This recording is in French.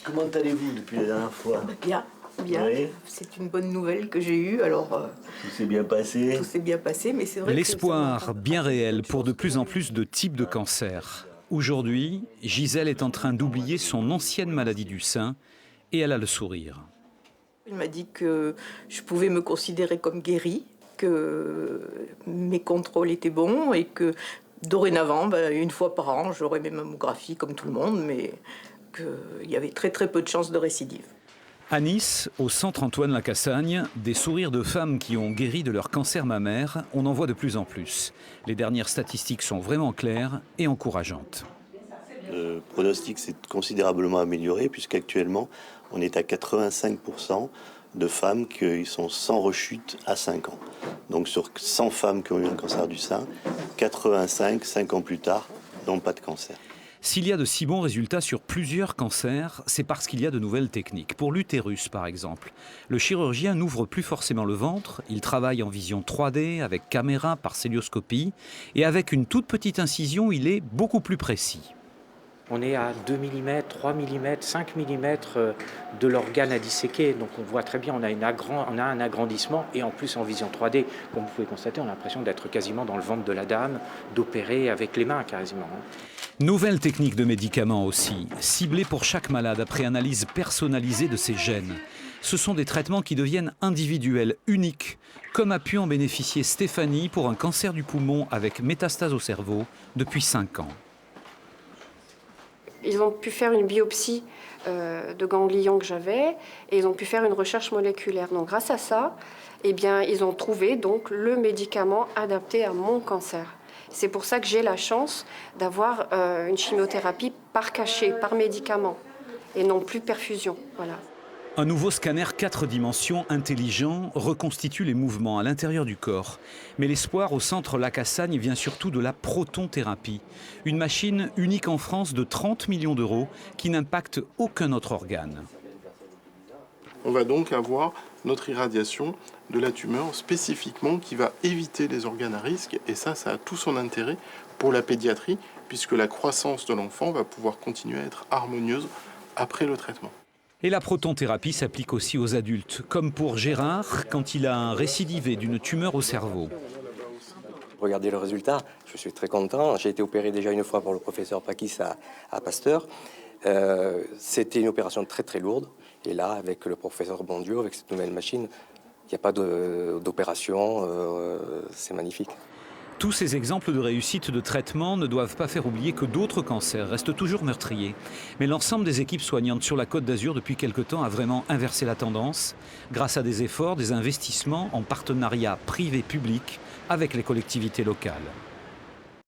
Comment allez-vous depuis la dernière fois? Bien, bien. Oui. C'est une bonne nouvelle que j'ai eue. Alors, Tout s'est bien passé? tout s'est bien passé, mais c'est vrai que L'espoir bien réel pour de plus en plus de types de cancers. Aujourd'hui, Gisèle est en train d'oublier son ancienne maladie du sein et elle a le sourire. Il m'a dit que je pouvais me considérer comme guérie, que mes contrôles étaient bons et que dorénavant, une fois par an, j'aurais mes mammographies comme tout le monde, mais qu'il y avait très très peu de chances de récidive. À Nice, au centre Antoine-Lacassagne, des sourires de femmes qui ont guéri de leur cancer mammaire, on en voit de plus en plus. Les dernières statistiques sont vraiment claires et encourageantes. Le pronostic s'est considérablement amélioré puisqu'actuellement, on est à 85% de femmes qui sont sans rechute à 5 ans. Donc sur 100 femmes qui ont eu un cancer du sein, 85, 5 ans plus tard, n'ont pas de cancer. S'il y a de si bons résultats sur plusieurs cancers, c'est parce qu'il y a de nouvelles techniques. Pour l'utérus, par exemple, le chirurgien n'ouvre plus forcément le ventre. Il travaille en vision 3D, avec caméra, par célioscopie. Et avec une toute petite incision, il est beaucoup plus précis. On est à 2 mm, 3 mm, 5 mm de l'organe à disséquer. Donc on voit très bien, on a un agrandissement. Et en plus en vision 3D, comme vous pouvez constater, on a l'impression d'être quasiment dans le ventre de la dame, d'opérer avec les mains quasiment. Nouvelle technique de médicaments aussi, ciblés pour chaque malade après analyse personnalisée de ses gènes. Ce sont des traitements qui deviennent individuels, uniques, comme a pu en bénéficier Stéphanie pour un cancer du poumon avec métastase au cerveau depuis 5 ans. Ils ont pu faire une biopsie de ganglions que j'avais et ils ont pu faire une recherche moléculaire. Donc grâce à ça, eh bien, ils ont trouvé donc, le médicament adapté à mon cancer. C'est pour ça que j'ai la chance d'avoir une chimiothérapie par cachet, par médicament, et non plus perfusion. Voilà. Un nouveau scanner 4 dimensions intelligent reconstitue les mouvements à l'intérieur du corps. Mais l'espoir au centre Lacassagne vient surtout de la protonthérapie. Une machine unique en France de 30 millions d'euros qui n'impacte aucun autre organe. On va donc avoir notre irradiation de la tumeur spécifiquement qui va éviter les organes à risque. Et ça a tout son intérêt pour la pédiatrie puisque la croissance de l'enfant va pouvoir continuer à être harmonieuse après le traitement. Et la protonthérapie s'applique aussi aux adultes, comme pour Gérard quand il a un récidivé d'une tumeur au cerveau. Regardez le résultat, je suis très content. J'ai été opéré déjà une fois pour le professeur Pakis à Pasteur. C'était une opération très très lourde. Et là, avec le professeur Bondieu, avec cette nouvelle machine, il n'y a pas d'opération, c'est magnifique. Tous ces exemples de réussite de traitement ne doivent pas faire oublier que d'autres cancers restent toujours meurtriers. Mais l'ensemble des équipes soignantes sur la Côte d'Azur depuis quelque temps a vraiment inversé la tendance grâce à des efforts, des investissements en partenariat privé-public avec les collectivités locales.